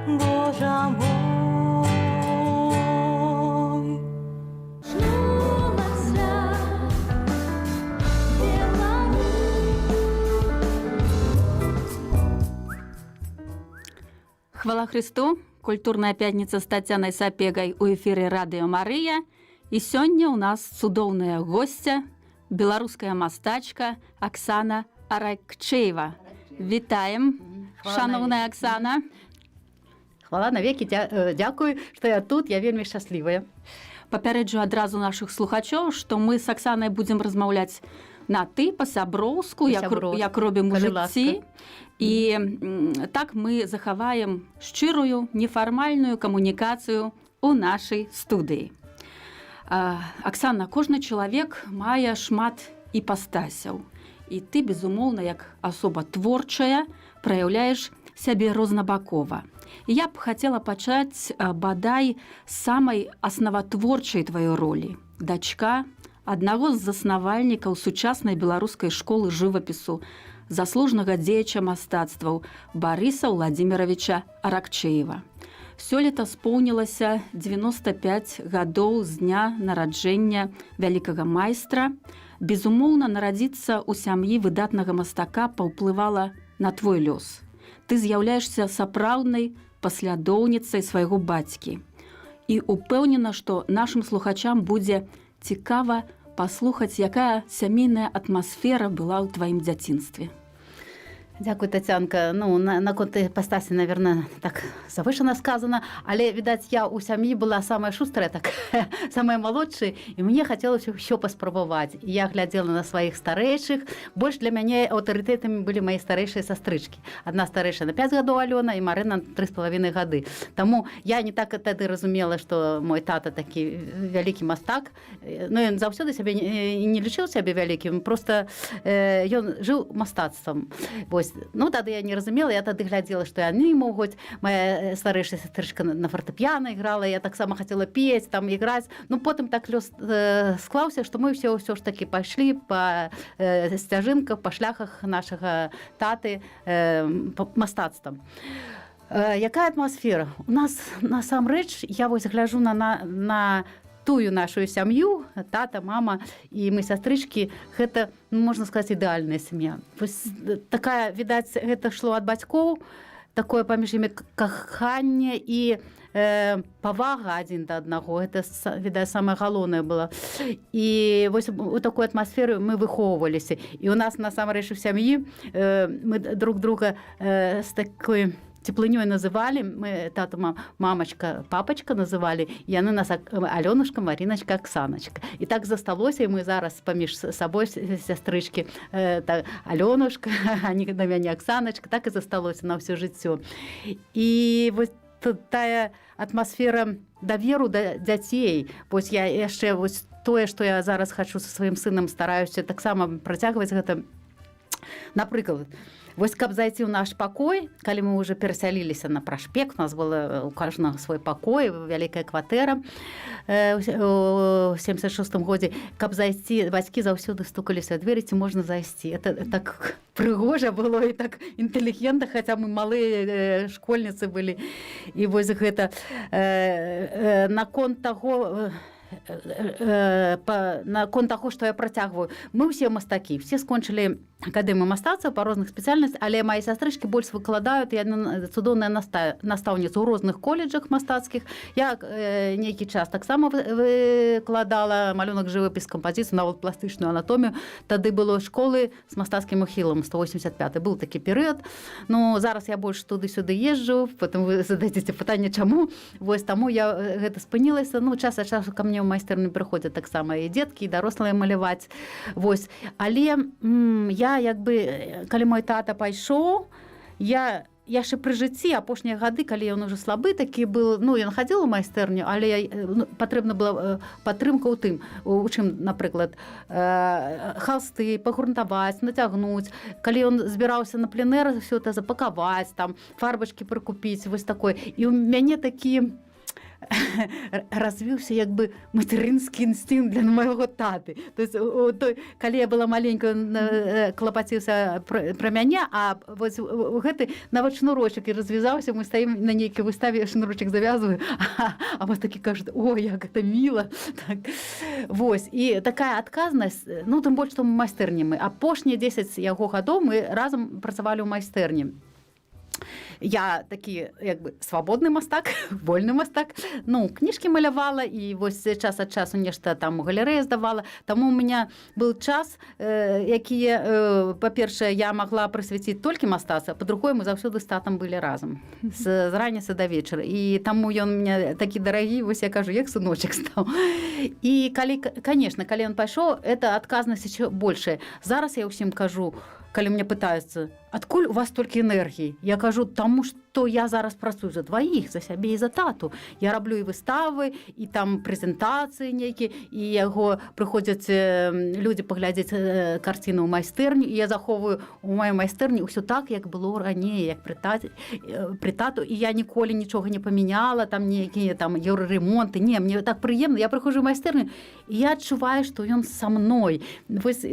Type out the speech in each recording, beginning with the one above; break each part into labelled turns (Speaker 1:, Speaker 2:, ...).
Speaker 1: Божа мой.
Speaker 2: Хвала Христу! Культурная пятница с Татьяной Сапегай у эфире Радио Мария. И сегодня у нас цудоўная гостья, белорусская мастачка Оксана Аракчеева. Вітаем, шановная Оксана.
Speaker 3: Хвала навеки, дякую, што я тут, я вельмі шчаслівая.
Speaker 2: Папярэджу адразу нашых слухачоў, што мы з Оксанай будзем размаўляць на ты, па-сяброўску, як робім у жыцці. І так мы захаваем шчырую, нефармальную камунікацыю ў нашай студыі. Оксана, кожны чалавек мае шмат іпастасяў. І ты, безумоўна, як асоба творчая, праяўляеш сябе рознабакова. І я б хацела пачаць бадай з самай аснаватворчай тваёй ролі. Дачка аднаго з заснавальнікаў сучаснай беларускай школы жывапісу, заслужнага дзеяча мастацтваў Барыса Владимировича Аракчеева. Сёлета споўнілася 95 гадоў з дня нараджэння вялікага майстра. Безумоўна, нарадзіцца ў сям'і выдатнага мастака паўплывала на твой лёс. Ты з'яўляешся сапраўднай паслядоўніцай свайго бацькі. І упэўнена, што нашым слухачам будзе цікава паслухаць, якая сямейная атмасфера была ў тваім дзяцінстве.
Speaker 3: Дзякуй, Тацянка. Ну, наконт іпастасі, наверное, так завышана сказано, але, відаць, я ў сям'і была самая шустрая, так, самая малодшая, і мне хацелася ўсё паспрабаваць. Я глядзела на сваіх старэйшых. Больш для мяне аўтарытэтамі былі мае старэйшыя састрычкі. Адна старэйшая на 5 гадоў Алёна і Марына 3,5 гады. Таму я не так тады разумела, што мой тата такі вялікі мастак. Ну, ён заўсёды сябе не лічыў сябе вялікім, проста ён жыў мастацтвам. Вось. Ну, тады я не разумела, я тады глядзела, што яны могуць. Моя старэйшая сестрычка на фартэпіяна іграла, я таксама хацела пець, там іграць. Ну, потым так лёс склаўся, што мы ўсё ж такі пайшлі па сцяжынках, па шляхах нашага таты мастацтвам. Якая атмасфера? У нас, насамрэч, я вось гляджу на тую нашу сям'ю, тата, мама і мы сястрычкі, гэта, можна сказаць, ідэальная сям'я. Такая, відаць, гэта шло ад бацькоў, такое паміж імі каханне і павага адзін да аднаго. Гэта, відаць, самае галоўнае было. І вось у такой атмасферы мы выхоўваліся. І у нас, насамрэч, у сям'і мы друг друга з такой теплынёй называли, мы тату мамачка, папачка называли, і яны нас Алёнушка, Мариночка, Оксаночка. І так засталося, і мы зараз паміж сабой сястрычкі Алёнушка, а не на мяне Оксаночка, так і засталося на ўсё жыццё. І вось тая атмасфера даверу да дзяцей. Вось я яшчэ вось тое, што я зараз хачу са сваім сынам, стараюся таксама працягваць гэта. Напрыклад, вось каб зайти ў наш пакой, калі мы уже перасяліліся на прашпект, у нас было у кожнага свой пакой, вялікая кватэра у 76-м годзе, каб зайсці, бацькі заўсёды стукаліся ў двері, ці можна зайсці. Это так прыгожа было і так інтэлігентна, хаця мы малыя школьніцы былі. І вось гэта наконт таго, што я працягваю. Мы ўсе мастакі, все скончылі акадэмію мастацтва па розных спецыяльнасцях, але мае сястрычкі больш выкладаюць, яны цудоўная настаўніца ў розных каледжах мастацкіх. Я нейкі час таксама выкладала малюнак, жывапіс, кампазіцыю, нават пластычную анатомію. Тады было школы з мастацкім ухілам, 185-й. Быў такі перыяд. Ну, зараз я больш туды-сюды езджу, потым вы зададзеце пытанне, чаму. Вось таму я гэта спынілася. Ну, час ад часу ка мне ў майстэрню прыходзяць таксама і дзеткі, і дарослыя маляваць. Вось. Але я, як бы, калі мой тата пайшоў, я яшчэ пры жыцці, апошнія гады, калі ён уже слабы такі быў, ну, ён хадзіў у майстэрню, але патрэбна была падтрымка ў тым, у чым, напрыклад, халсты пагрунтаваць, нацягнуць. Калі ён збіраўся на пленэр, ўсё это запакаваць, там, фарбачкі прыкупіць, вось такое. І ў мяне такі развіўся як бы матэрынскі інстынкт для майго таты. То есть, калі я была маленькая, клапаціўся пра мяне, а вось гэты нават шнурочак і развязаўся, мы стаім на нейкай выставе, шнурочак завязваю, а вас такі кажуць: ой, як гэта міла. Так. Вось, і такая адказнасць, ну, тым больш, што мы майстэрні. Мы апошнія 10 яго гадоў мы разам працавалі ў майстэрні. Я такі, як бы, свабодны мастак, вольны мастак. Ну, кніжкі малявала, і вось час ад часу нешта там у галерэі здавала. Таму у мяне быў час, які, па-першае, я магла прысвяціць толькі мастацтву, па-другое, мы заўсёды з татам былі разам. З раніцы да вечара. І таму ён мне такі дарагі, вось я кажу, як сыночак стаў. І калі, конечно, калі ён пайшоў, это адказнасць ещё большая. Зараз я ўсім кажу, калі мне пытаюцца: адкуль у вас толькі энергіі? Я кажу: таму што я зараз працую за дваіх, за сябе і за тату. Я раблю і выставы, і там прэзентацыі нейкія, і яго прыходзяць людзі паглядзець карціну ў майстэрню, і я захоўваю у маёй майстэрні ўсё так, як было раней, як пры тату, і я ніколі нічога не памяняла, там нейкія там еўраремонты. Не, мне так прыемна. Я прыходжу ў майстэрню, і я адчуваю, што ён са мной. Вось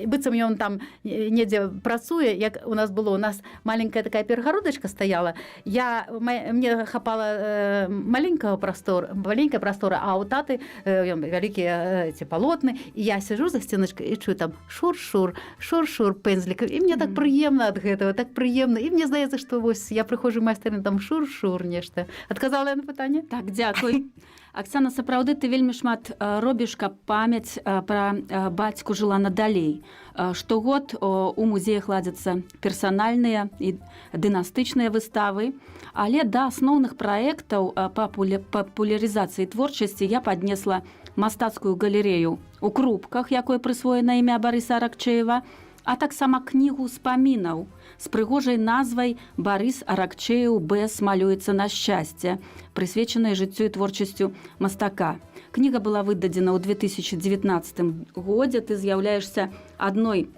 Speaker 3: быццам ён там недзе працуе, як у нас было. У нас маленькая такая перагародачка стаяла. Мне хапала маленькая прастора, а у таты вялікія ці палотны. І я сижу за сценачкой і чую там шур-шур, шур-шур пензлікам. І мне так прыемна ад гэтага, так прыемна. І мне здаецца, што вось я прыходжу ў майстэрню, там шур-шур нешта. Адказала я на пытанне?
Speaker 2: Так, дзякуй. Аксана, сапраўды ты вельмі шмат робіш, каб памяць пра бацьку жыла надалей. Штогод у музеях ладзяцца персанальныя і дынастычныя выставы, але да асноўных праектаў папулярызацыі творчасці я паднесла мастацкую галерэю у Крупках, якой прысвоена імя Барыса Аракчеева, а таксама кнігу ўспамінаў з прыгожай назвай «Барыс Аракчеев Бэс малюецца на шчасце», прысвечаная жыццю і творчасцю мастака. Кніга была выдадзена ў 2019 годзе. Ты з'яўляешься адной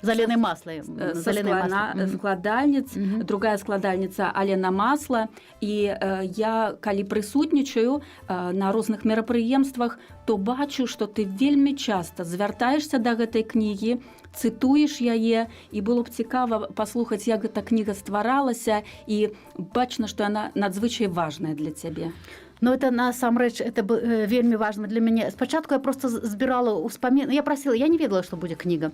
Speaker 3: Заленай Маслай.
Speaker 2: Складальніц, другая складальніца Алена Масла. І я, калі прысутнічаю на розных мерапрыемствах, то бачу, што ты вельмі часта звяртаешся да гэтай кнігі, цытуеш яе, і было б цікава паслухаць, як гэта кніга стваралася, і бачна, што яна надзвычай важная для цябе.
Speaker 3: Но это насамрэч, это вельмі важна для мяне. Спачатку я просто збірала ўспаміны. Я прасіла, я не ведала, што будзе кніга.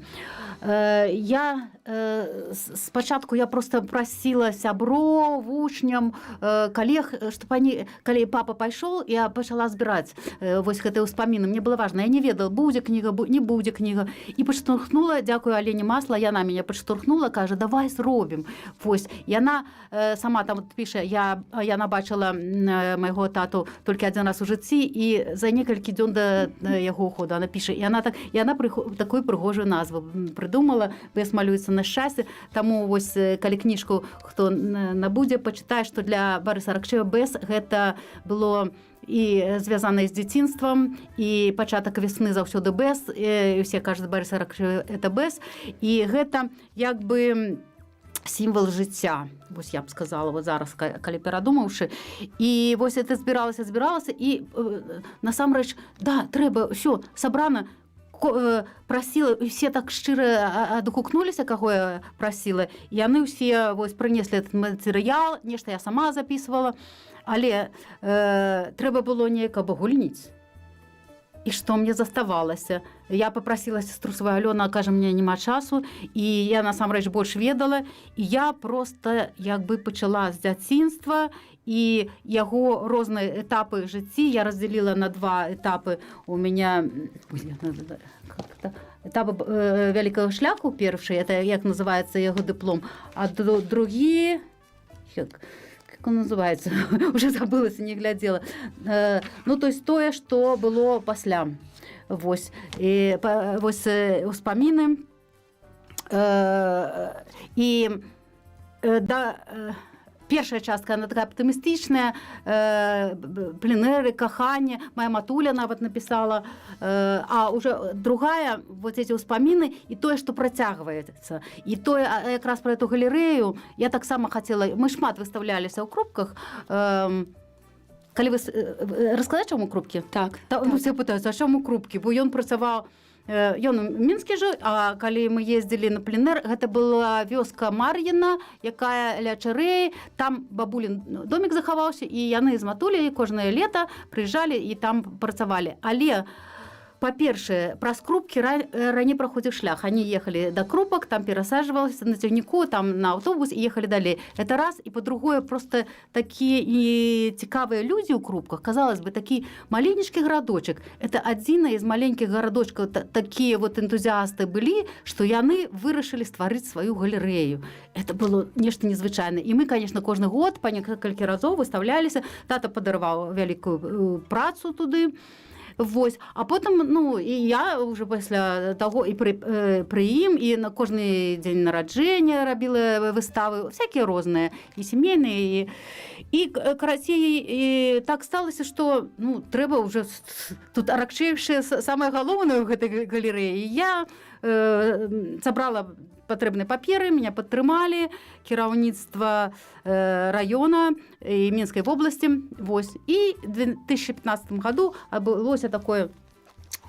Speaker 3: Спачатку я просто прасіла сяброў, вучням, калег, што калі папа пайшоў, я пачала збіраць вось гэтыя ўспаміны. Мне было важна, я не ведала, будзе кніга, не будзе кніга. І падштурхнула, дзякую Алене Масла, яна мяне падштурхнула, кажа: давай зробім. Вось, яна сама там піша, яна бачыла майго тату толькі адзін раз у жыцці, і за некалькі дзён да яго уходу она піша. Яна такую прыгожую назву прыдумала: «Бэс малюецца на шчасце». Таму вось, калі кніжку хто набудзе, пачытае, што для Барыса Аракчеева Бэс гэта было і звязана з дзяцінствам, і пачатак весны заўсёды Бэс, і усе кажуць, Барыс Аракчеев это Бэс, і гэта як бы сімвал жыцця. Вось я б сказала, вот зараз, калі перадумаўшы. І вось это збіралася, і насамрэч, да, трэба, ўсё, сабрана, прасіла, все так шчыра адгукнуліся, каго я прасіла. Яны ўсе вось прынеслі этот матэрыял, нешта я сама записывала, але трэба было неяк абагульніць. І што мне заставалася? Я папрасіла сестру свою Алёну, кажа, мне няма часу, і я насамрэч больш ведала, і я просто як бы пачала з дзяцінства, і яго розныя этапы жыцці я разделила на два этапы. У меня этапы вялікага шляху першы, это як называется яго дыплом, а другі, как он называется, уже забылася, не глядела. Ну, то есть тое, што было пасля. Вось. І вось успаміны. І першая частка, она такая аптымістычная, пленэры, каханне, моя матуля нават написала, а уже другая, вот эти успаміны, і тое, што працягваецца. І тое, якраз про эту галерэю, я таксама хацела, мы шмат выставляліся ў Крупках, калі вы расказаць, чаму крупкі?
Speaker 2: Так.
Speaker 3: Ну, все пытаюцца, а чаму крупкі? Бо ён працаваў, ён у Мінскі жыў, а калі мы ездзілі на пленэр, гэта была вёска Мар'іна, якая ля Чарэі, там бабулін домік захаваўся, і яны з матуляй кожнае лета прыязджалі і там працавалі. Але па-першае, праз крупкі раней праходзіў шлях. Они ехалі да крупак, там перасаджваліся на цягніку, там на аўтобус і ехалі далей. Это раз. І па-другое, просто такія і цікавыя людзі ў крупках. Казалось бы, такі маленечкі гарадочак. Это адзіна з маленькіх гарадочкаў. Такія вот энтузіасты былі, што яны вырашылі стварыць сваю галерэю. Это было нешта незвычайнае. І мы, конечно, кожны год па некалькі разоў выставляліся. Тата падарваў вялікую працу туды. Вось. А потым, ну, і я уже пасля таго і пры ім, і на кожны дзень нараджэння рабіла выставы, всякія розныя, і сямейныя, і карацей, і так сталася, што, ну, трэба ўжо тут аракчэйшае самае галоўнае ў гэтай галерэі. Я сабрала патрэбныя паперы, меня падтрымалі, кіраўніцтва раёна і Мінскай вобласці. Вось. І в 2015 году адбылося такое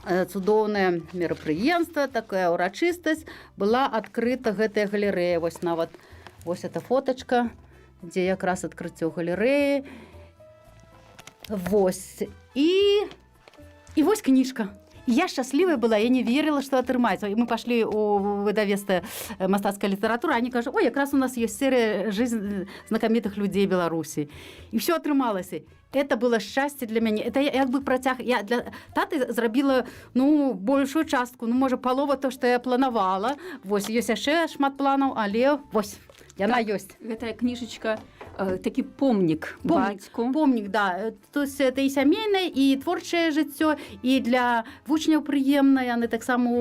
Speaker 3: цудоўнае мерапрыемства, такая ўрачыстасць, была адкрыта гэтая галерэя. Вось нават вось эта фотачка, дзе якраз адкрыццё галерэі. Вось. І вось кніжка. Я счастливая была, я не верила, что отрымается. И мы пошли у выдавецтва мастацкая литература, они кажут, ой, как раз у нас есть серия «Жизнь знакомитых людей Беларуси». И все отрымалось. Это было счастье для меня. Это як бы протяг. Я для таты зрабіла, ну, большую частку, ну, может, полова то, что я планавала. Вось, ёсць яшчэ шмат планаў, але вось, яна ёсць.
Speaker 2: Гэтая книжечка такі помнік бацьку.
Speaker 3: Помнік, да. То есть это і сямейнае, і творчае жыццё, і для вучняў прыемна, яны таксама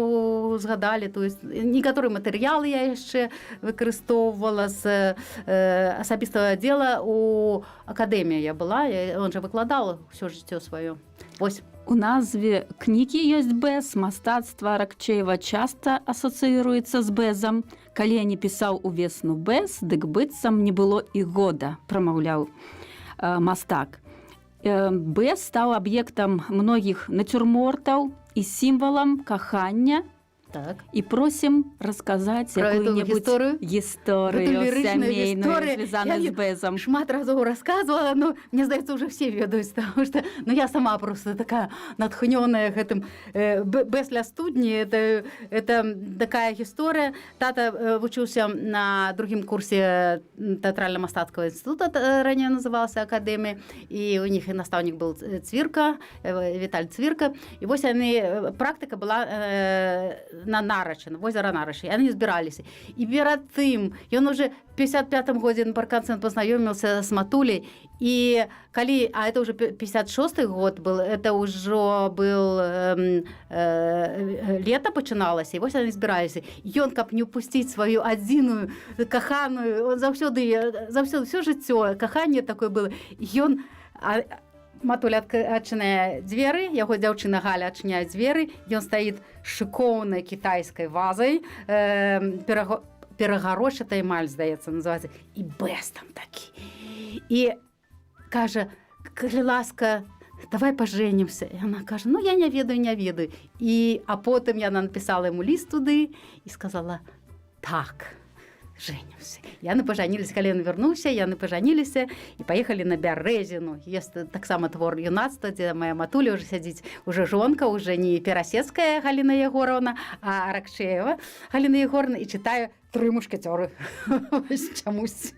Speaker 3: згадалі. То есть некаторыя матэрыялы я яшчэ выкарыстоўвала з асабістага аддзела у акадэміі я была, он же выкладаў усё жыццё сваё. Вось.
Speaker 2: У назве кнігі ёсць бэз, мастацтва Аракчеева часта асацыіруецца з бэзам. Калі я не пісаў увесну бэз, дык быццам не было і года, прамаўляў мастак. Бэз стаў аб'ектам многіх нацюрмортаў і сімвалам кахання.
Speaker 3: Так.
Speaker 2: І просім расказаць якую-небудзь гісторыю сямейную, звязаную з бэзам.
Speaker 3: Шмат разоў рассказывала, но мне здаецца, уже все ведаюць, потому что я сама просто такая натхнёная гэтым. Бэз ля студні, это такая гісторыя. Тата вучыўся на другім курсе тэатральна-мастацкага інстытута, ранее назывался акадэмія, і у них настаўнік был Цвірка, Віталь Цвірка. І вось яны, практыка была на Нарачы, на возера Нарачы. Яны збіраліся. І перад тым, ён уже в 55-м годзе на парканцэнт познаёміўся з матуляй. І калі, а это уже 56-й год был, это ўжо был лета пачыналася, і вось яны збіраліся. Ён, каб не упусціць сваю адзіную каханую, он заўсёды ўсё жыццё, каханне такое было. Ён матуля адчыняе дзверы, яго дзяўчына Галя адчыняе дзверы, ён стаіць шыкоўнай кітайскай вазай, перагарошчатая эмаль, здаецца, называецца, і бэз там такі. І кажа, калі ласка, давай пажэнімся. І яна кажа, ну я не ведаю. А потым яна напісала яму ліст туды і сказала, так, женимся. Яны пажаніліся, калі ён вярнуўся, яны пажаніліся і паехалі на Бярэзіну. Ёсць таксама твор юнацтва, дзе моя матуля ўжо сядзіць, уже жонка, уже не Перасецкая Галіна Егоровна, а Аракчеева Галіна Егоровна, і чытаю «Тры мушкецёры». Чамусь.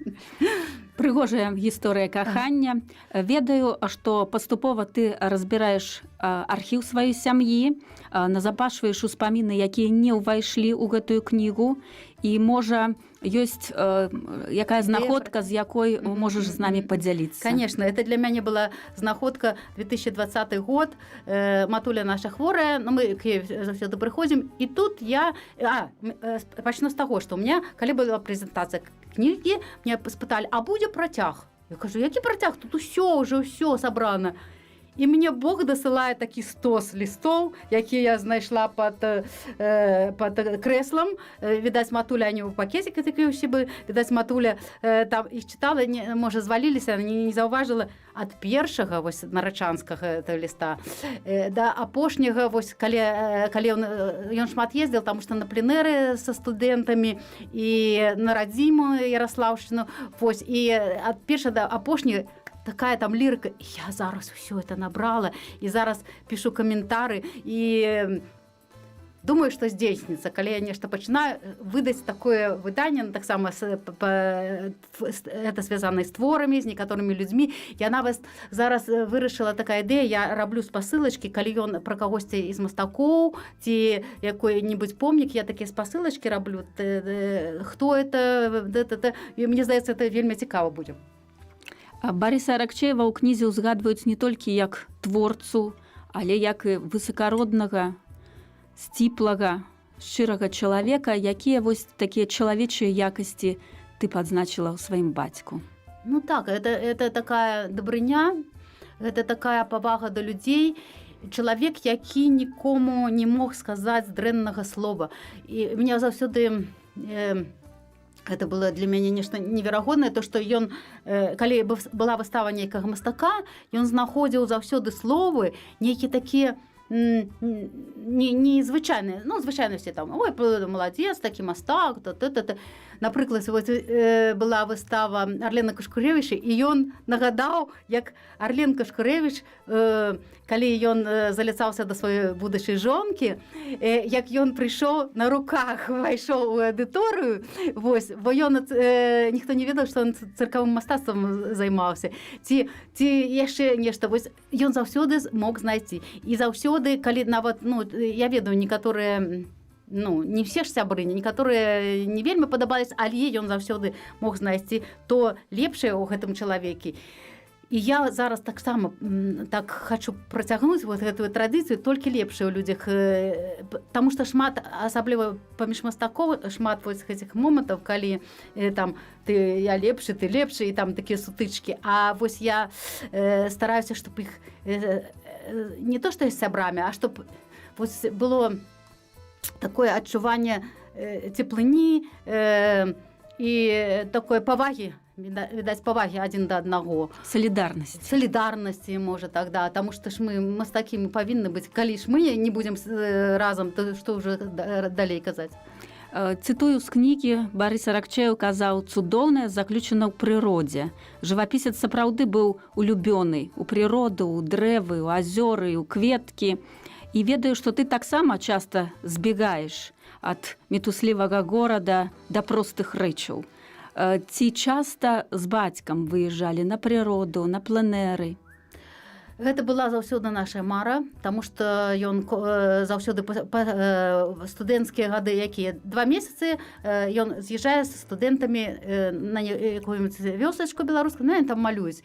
Speaker 2: Прыгожая гісторыя кахання. Ведаю, што паступова ты разбіраеш архіў сваёй сям'і, назапашваеш успаміны, якія не ўвайшлі ў гэтую кнігу, і, можа, ёсць якая знаходка, з якой можаш з намі падзяліцца.
Speaker 3: Конечно, это для мяне была знаходка 2020 год, матуля наша хворая, но мы к ёй заўсёды прыходзім, і тут я пачну з таго, што ў меня, калі была прэзентацыя кнігі, мне спыталі, а будзе працяг? Я кажу, які працяг? Тут усё сабрана. І мне Бог дасылае такі стос лістоў, які я знайшла пад крэслам. Відаць, матуля, они ў пакетике такія ўсе бы, відаць, матуля там іх чытала, можа, зваліліся, не заўважыла ад першага вось нарачанскага ліста да апошняга, вось калі ён шмат ездзіў, таму што на пленэры са студэнтамі і на радзіму Ярослаўшчыну, вось, і ад першага да апошняга такая там лірика. Я зараз все это набрала, і зараз пишу каментары, і думаю, что здзейсніцца. Калі я нешта пачынаю выдаць такое выданне, таксама это связано з творамі, з некаторымі людзьмі. Я нават зараз вырашыла такая ідэя, я раблю спасылачкі, калі ён пра кагосьці з мастакоў ці якой-небудзь помнік, я такія спасылачкі раблю. Хто это? І мне здаецца, это вельмі цікава будзе.
Speaker 2: Барыса Аракчеева ў кнізе ўзгадваюць не толькі як творцу, але як і высакароднага, сціплага, шчырага чалавека. Якія вось такія чалавечыя якасці ты падзначыла ў сваім бацьку?
Speaker 3: Ну так, это такая дабрыня, это такая павага да людзей, чалавек, які нікому не мог сказаць дрэннага слова. І меня заўсёды это было для мяне нешта неверагоднае, то, што ён, калі была выстава нейкага мастака, ён знаходзіў заўсёды словы, нейкія такія незвычайныя, ну, звычайна все там, ой, маладзец, такі мастак, Напрыклад, была выстава Арлена Кашкуревіча, і ён нагадаў, як Арлен Кашкуревіч, калі ён заляцаўся да сваёй будучай жонкі, як ён прыйшоў на руках, увайшоў у аўдыторыю, вось, бо ён ніхто не ведаў, што ён цыркавым мастацтвам займаўся. Ці яшчэ нешта, вось, ён заўсёды мог знайсці. І заўсёды, калі нават, ну, я ведаю, некаторыя, ну, не все ж сябры, некаторыя не вельмі падабались, але ён заўсёды мог знайсці то лепшае ў гэтым чалавеке. І я зараз таксама так хочу працягнуць вот гэтую традыцыю, толькі лепшае ў людзях, таму што шмат, асабліва паміж мастакоў, шмат вось гэтых момантаў, калі там я лепшы, ты лепшы, і там такія сутычкі. А вось я стараюся, чтоб іх не то што з сябрамі, а чтоб вось было такое адчуванне цеплыні і такой павагі, відаць, павагі адзін да аднаго. Салідарнасці, можа, так, да. Таму што ж мы мастакі, мы павінны быць. Калі ж мы не будзем разам, то што ўжо далей казаць?
Speaker 2: Цытую з кнігі, Барыс Аракчеев казаў, цудоўнае заключана ў прыродзе. Жывапісец сапраўды быў улюбёны ў прыроду, у дрэвы, у азёры, у кветкі. І ведаю, што ты таксама часта збегаеш ад мітуслівага горада да простых рэчаў. Ці часта з бацькам выязджалі на прыроду, на пленэры?
Speaker 3: Гэта была заўсёды наша мара, таму што ён заўсёды студэнцкія гады, якія 2 месяцы, ён з'язджае з студэнтамі на якую-нибудь вёсачку беларускую, ну, там малююць.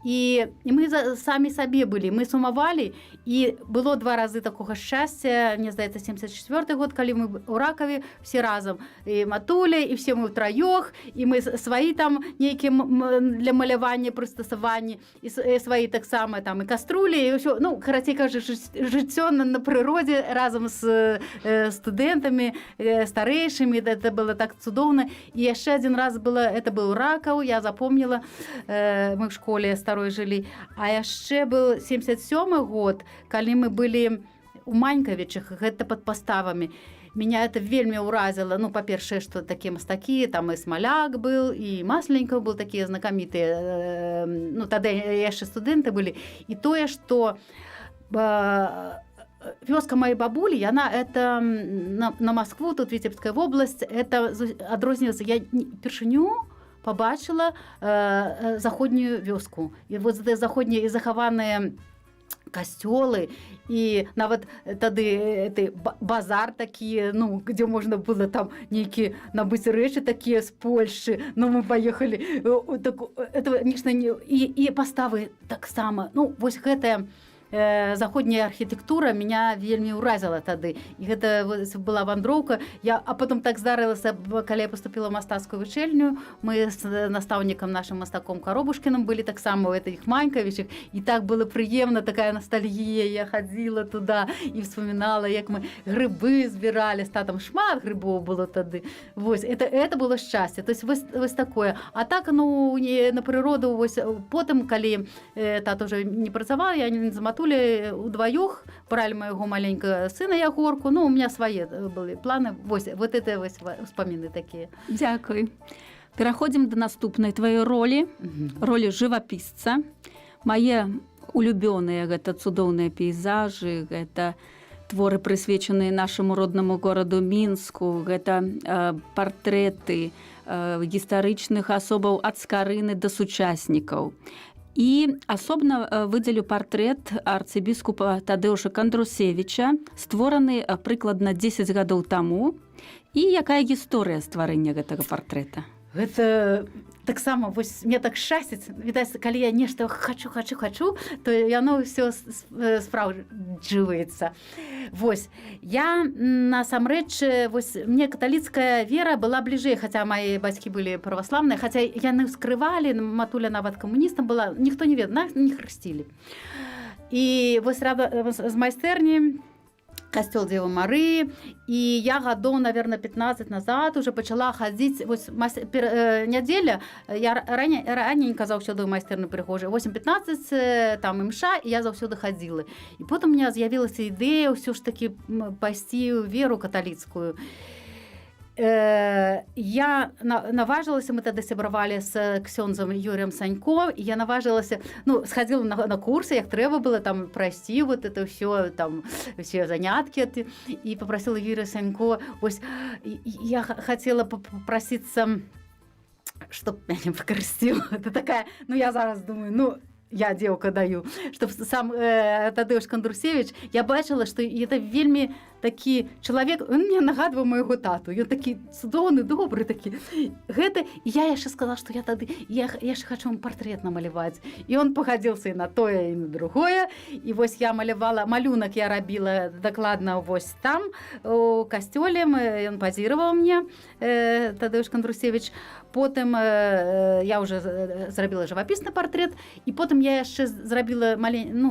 Speaker 3: І мы самі сабе былі, мы сумавалі, і было 2 разы такога шчасця, мне здаецца, 74-й год, калі мы ў Ракаве все разам, і матуля, і все мы ўтраёх, і мы сваі там нейкія для малявання, прыстасаванні, і сваі таксама там і каструлі, і ўсё, ну, карацей кажа, жыццё на прыродзе разам з студэнтамі, старэйшымі, это было так цудоўна. І яшчэ адзін раз было, это быў Ракаў, я запомнила, мы в школе старой жылі. А яшчэ быў 77-й год, калі мы былі у Манькавічах, гэта пад паставамі. Меня это вельмі ўразіла. Ну, па-першае, што такія мастакі, там і Смаляк быў, і Масленькаў был, такія знакамітыя. Ну, тады яшчэ студэнты былі. І тое, што вёска маёй бабулі, яна это на Москву, тут Віцебская вобласць, это адрозніваецца. Я першыню побачила заходнюю вёску. І вот заходнія і захаваныя касцёлы, і нават тады базар такі, ну, где можна было там нейкі набыць рэчы такія з Польшчы. Ну, мы паехалі, это нешта, і паставы таксама. Ну, вось гэтая заходняя архітэктура меня вельмі ўразіла тады. І гэта была вандроўка. А потым так здарылася, калі я поступила в мастацкую вучэльню, мы з настаўнікам нашим мастаком Коробушкіным былі таксама ў этих Манькавічах, і так было прыемна, такая ностальгія. Я хадзіла туда і вспоминала, як мы грибы збіралі, там шмат грибоў было тады. Вось, это было шчасце. То есть вось такое. А так, ну, на прыроду, вось, потым, калі тата уже не працавала, я не замату удвоюх брали моего маленького сына Ягорку. Ну, у меня свои были планы. Вот это вспомины такие.
Speaker 2: Дякую. Пераходзім до наступнай твоей ролі, ролі жывапісца. Мае улюбёныя гэта цудоўныя пейзажы, гэта творы, прысвечаныя нашаму роднаму гораду Мінску, гэта партрэты гістарычных асобаў ад скарыны да сучаснікаў. І асобна выдзелю партрэт арцыбіскупа Тадеуша Кандрусевіча, створаны прыкладна 10 гадоў таму. І якая гісторыя стварэння гэтага партрэта?
Speaker 3: Гэта таксама, вось, мне так шчасціць, відаць, калі я нешта хочу, то яно ўсё спраўджваецца. Вось, я насамрэч, вось, мне каталіцкая вера была бліжэй, хаця мои бацькі былі праваслаўныя, хаця яны скрывалі, матуля нават камуністам была, ніхто не ведае, не хрысцілі. І вось з майстэрні касцёл Дзевы Марыі, і я гадоў, наверное, 15 назад уже пачала хадзіць, вось, нядзеля, я раненька заўсёды ў майстэрні прыхожу, 8:15 там імша, і я заўсёды хадзіла. І потым у меня з'явілася ідэя ўсё ж такі пайсці ў веру каталіцкую. Я наважылася, мы тады сябравалі з ксёндзам Юрыем Санько, і я наважылася, ну, схадзіла на курсы, як трэба было там прайсці вот это ўсё, там усе заняткі, і папрасіла Юрыя Санько, вось, я хацела папрасіцца, чтоб мяне пакрысціў. Это такая, ну, я зараз думаю, ну, я дзеўка даю, чтоб сам Тадеуш Кандрусевич, я бачыла, што это вельмі такі чалавек, он мне нагадваў майго тату, ён такі цудоўны, добры такі. Гэта, і я яшчэ сказала, што я тады, я яшчэ хачу партрэт намаляваць. І он пагадзіўся і на тое, і на другое. І вось я малявала, малюнак я рабіла дакладна вось там, у касцёле, ён пазіраваў мне, Тадеуш Кандрусевич. Потым я уже зрабіла жывапісны партрэт, і потым я яшчэ зрабіла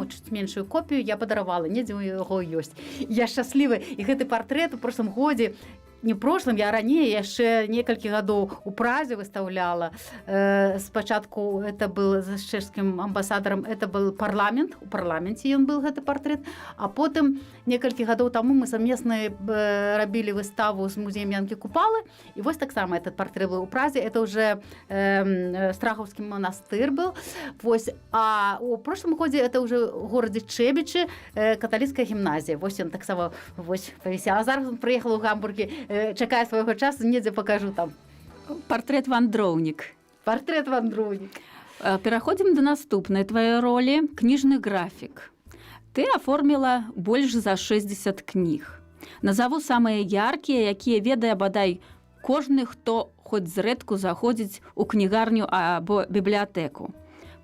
Speaker 3: чуть меншую копію, я падаравала, недзе ў яго ёсць. Я шчаслівая, і гэты партрэт у прошлым годзе, не в прошлым, я ранее яшчэ некалькі гадоў у Празе выстаўляла. Спачатку это был з чэшскім амбасадарам, это был парламент, у парламенце ён был гэты партрэт, а потым некалькі гадоў таму мы сумесна рабілі выставу з музеем Янкі Купалы, і вось таксама этот партрэт был у Празе, это уже Страхаўскі манастыр был. Вось, а у прошлым годзе это уже в горадзе Чэбічы каталіцкая гімназія. Вось ён таксама вось павісела. А зараз он прыехаў у Гамбургі, чакаю свайго часу, недзе пакажу там.
Speaker 2: Партрэт вандроўнік.
Speaker 3: Партрэт вандроўнік.
Speaker 2: Пераходзім да наступнай тваёй ролі, кніжны графік. Ты аформіла больш за 60 кніг. Назаву самыя яркія, якія ведае бадай кожны, хто хоць зрэдку заходзіць у кнігарню або бібліятэку.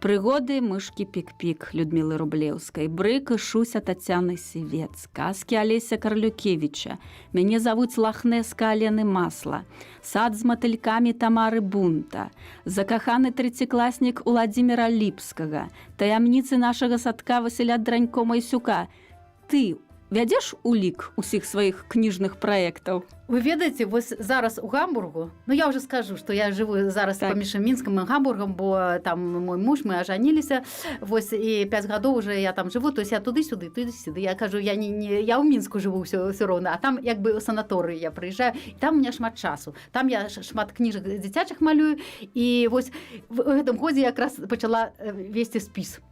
Speaker 2: Прыгоды мышкі Пік-Пік Людмілы Рублеўскай, Брык і Шуся Тацяны Сівец, казкі Алеся Карлюкевіча, Мяне завуць Лахнеска Алены Масла, Сад з матылькамі Тамары Бунта, Закаханы трэцякласнік Уладзіміра Ліпскага, Таямніцы нашага садка Васіля Дранько-Майсюка. Ты вядзеш улік усіх сваіх кніжных праектаў?
Speaker 3: Вы ведаеце, вось зараз у Гамбургу, ну я уже скажу, што я жыву зараз паміж Мінскам і Гамбургам, бо там мой муж, мы ажаніліся, вось, і 5 гадоў уже я там жыву, то есть я туды-сюды. Я кажу, я ў Мінску жыву ўсё роўна, а там як бы у санаторыі я прыязджаю, і там у меня шмат часу. Там я шмат кніжак дзіцячых малюю, і вось в гэтым годзе я якраз пачала весці спіс.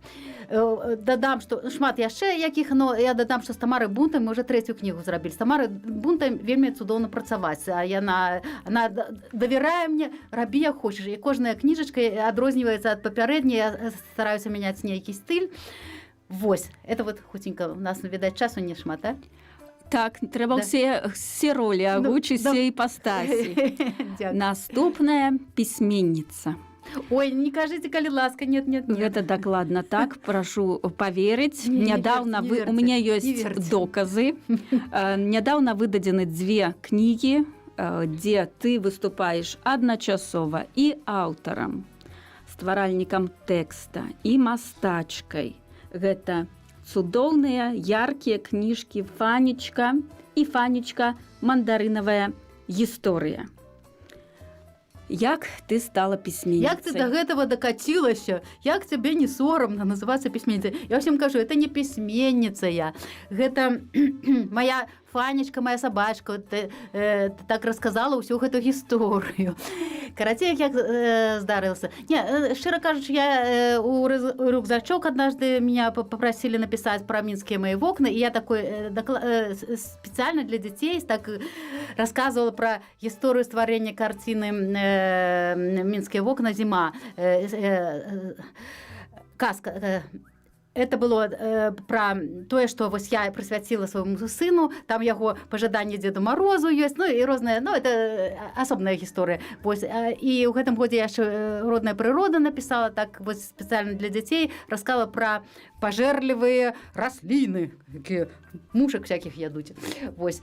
Speaker 3: Дадам, што шмат яшчэ якіх, но я дадам, што з Тамарай Бунтай мы уже 3-ю кнігу зрабілі. З Тамарай Бунтай вельмі цудоўна працаваць. Яна давярае мне, рабі як хочаш. І кожная кніжачка адрозніваецца ад папярэдняй, я стараюся мяняць нейкі стыль. Вось, это вот хутенька, у нас, відаць, часу не шмат, а?
Speaker 2: Так, трэба ўсе ролі агучыць, усе іпастасі. Наступная пісьменніца.
Speaker 3: Ой, не кажите, коли ласка, нет.
Speaker 2: Это докладно так, прошу поверить. Недавно у меня есть доказы. Недавно выдадены 2 книги, где ты выступаешь адначасова і аўтарам, стваральнікам тэкста і мастачкай. Гэта цудоўныя, яркія кніжкі «Фанечка» і «Фанечка. Мандарынавая гісторыя». Як ты стала пісьменніцай?
Speaker 3: Як ты до гэтага дакацілася? Як тебе не сорамна называцца пісьменніцай? Я ўсім кажу, это не пісьменніца я. Гэта моя Фанечка, моя собачка, так рассказала ўсю гэту гісторыю. Карацей, як здарылася. Не, шчыра кажучы, я у рюкзачок однажды меня попросили написать про «Минские мои окна», и я такой специально для детей так рассказывала про историю створения картины «Минские окна. Зима». Казка. Это было про тое, што вось я прысвяціла свайму сыну, там яго пажаданне Дзеду Морозу ёсць, ну і розныя, ну это асобная гісторыя. Вось і ў гэтым годзе я яшчэ «Родная прырода» напісала, так вось спецыяльна для дзяцей, расказала пра пажэрлівыя расліны, якія мушак всякіх ядуць. Вось.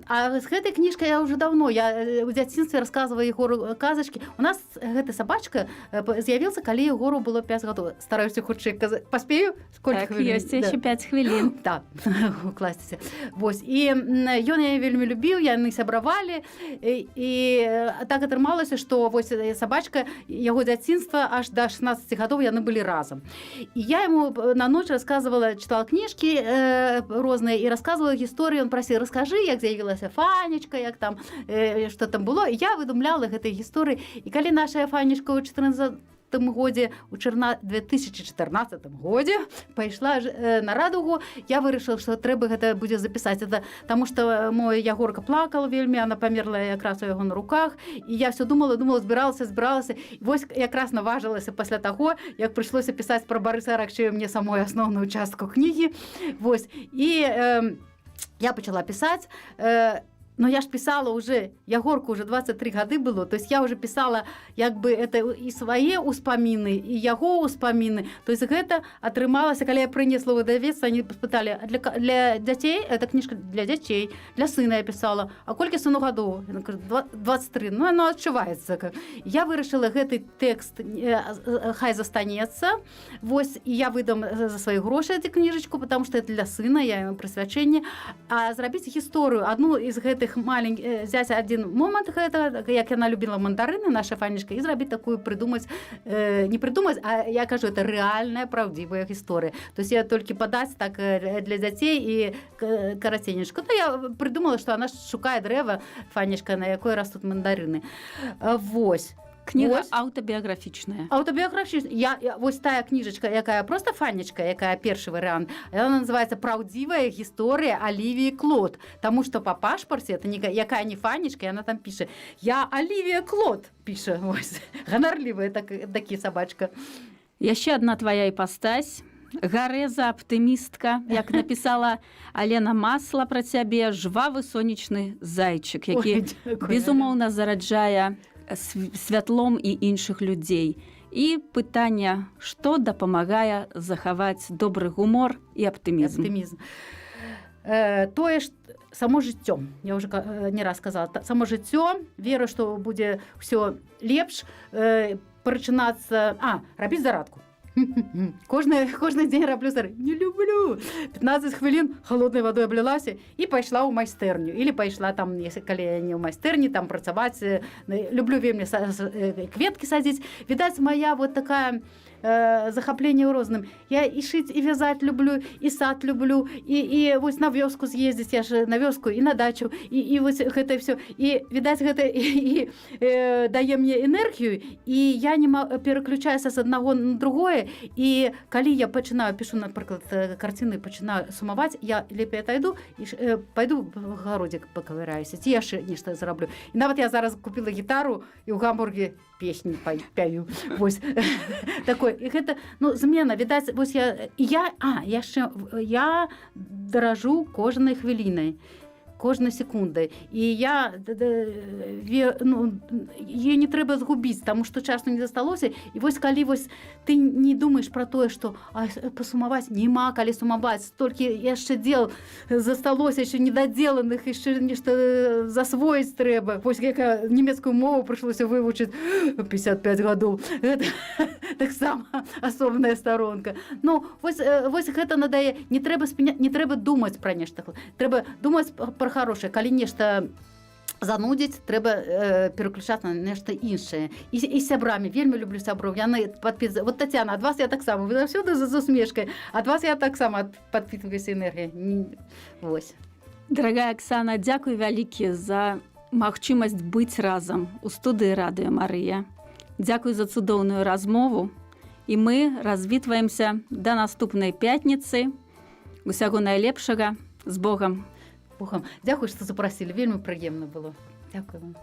Speaker 3: А з гэтай кніжкай я ўжо даўно, я ў дзяцінстве расказвала Егору казачкі. У нас гэта сабачка з'явіўся, калі Егору было 5 гадоў. Стараюся хутчэй казаць. Паспею?
Speaker 2: Так, ёсць яшчэ 5 хвілін.
Speaker 3: Так, укласціся. Вось. І ён яе вельмі любіў, яны сябравалі, і так атрымалася, што вось сабачка, яго дзяцінства аж да 16 гадоў яны былі разам. І я яму на ноч рассказывала, читала книжки разные и рассказывала историю. Он просил, расскажи, як з'явилася Фанечка, як там, что там было. И я выдумляла этой истории. И когда наша Фанечка у 2014 годзе пайшла на радугу, я вырашыла, што трэба гэта будзе запісаць. Это таму што мой Ягорка плакала вельмі, она памерла якраз у яго на руках, і я все думала, збіралася. І вось якраз наважылася пасля таго, як прыйшлося пісаць пра Барыса Аракчея мне самой асноўную частку кнігі. Вось. І я пачала пісаць. Но я ж писала уже, Ягорку уже 23 гады было, то есть я уже писала як бы это и свои успаміны, и яго успаміны. То есть гэта атрымалася, калі я прынесла выдавецтва, они спыталі, для дзяцей, это книжка для дзяцей, для сына я писала, а колькі сыну гадоў? 23, ну оно адчуваецца. Я вырашыла гэты тэкст, хай застанецца, вось, и я выдам за свои грошы эту книжечку, потому что это для сына, я ему прысвячэнне, а зрабіць гісторыю, одну из гэтых взять один момент, гэта, як яна любила мандарыны, наша Фанечка, и зрабіць такую придумать, не придумать, а я кажу, это реальная, правдивая история. То есть я только подать так для дзяцей и караценечку. Ну, я придумала, что она шукае дрэва, Фанечка, на якой растут мандарыны. Вось.
Speaker 2: Книга аўтабіяграфічная.
Speaker 3: Аўтабіяграфічная. Вось тая кніжачка, якая просто Фанечка, якая першы варыянт, яна называецца «Праўдзівая гісторыя Алівіі Клод». Таму што па пашпарце, это якая не Фанечка, яна там піша «Я Алівія Клод», піша. Вось. Ганарлівая такі сабачка.
Speaker 2: Яшчэ адна твая іпастась. Гарэза, аптымістка, як напісала Алена Масла пра цябе, жвавы сонечны зайчык, які, безумоўна, зараджае святлом і іншых людзей. І пытанне, што дапамагае захаваць добры гумор і аптымізм?
Speaker 3: Тое ж само жыццё, я уже не раз сказала, само жыццё, веру, што будзе ўсё лепш, прачынацца, рабіць зарадку. Кожны дзень раблю зарядку. Не люблю. 15 хвілін холоднай вадой аблілася і пайшла ў майстэрню. Или пайшла там, калі я не ў майстэрні, там працаваць. Люблю вельмі кветкі садзіць. Відаць, моя вот такая захапленне ў розным. Я і шыць, і вязаць люблю, і сад люблю, і вось на вёску з'ездзіць, я ж на вёску, і на дачу, і вось гэта ўсё. І, відаць, гэта і дае мне энергію, і я не пераключаюся з аднаго на другое, і калі я пішу, напрыклад, карціны, пачынаю сумаваць, я лепей отойду, і пайду в гародзік пакавыраюся, ці яшчэ нешта зраблю. І нават я зараз купила гітару, і ў Гамбурге песні пяю. Вось. Такое. І гэта, змена, відаць, вось я даражу кожнай хвілінай. кожнай секундай. І її не трэба згубіць, таму што часу не засталося. І вось калі ты не думаеш пра тое, што пасумаваць няма, калі сумаваць, столькі яшчэ дел засталося, яшчэ недадзеленых, яшчэ нешта засвоіць трэба. Вось якая нямецкую мову прыйшлося вывучыць 55 гадоў. Гэта таксама асобная старонка. Ну, вось гэта надае, не трэба думаць пра нешта. Трэба думаць пра хорошае. Калі нешта занудзіць, трэба пераключацца на нешта іншае. І сябрамі, вельмі люблю сяброў. Яны падпісваюць. Вот Тацяна, ад вас я таксама, вы заўсёды з усмешкай. Ад вас я таксама падпітваюся энергіяй. Вось.
Speaker 2: Дарагая Аксана, дзякуй вялікі за магчымасць быць разам у студыі Радыё Марыя. Дзякуй за цудоўную размову. І мы развітваемся да наступнай пятніцы. Усяго найлепшага. З Богам.
Speaker 3: Дзякуй, што запрасілі. Вельмі прыемна было. Дзякуй вам.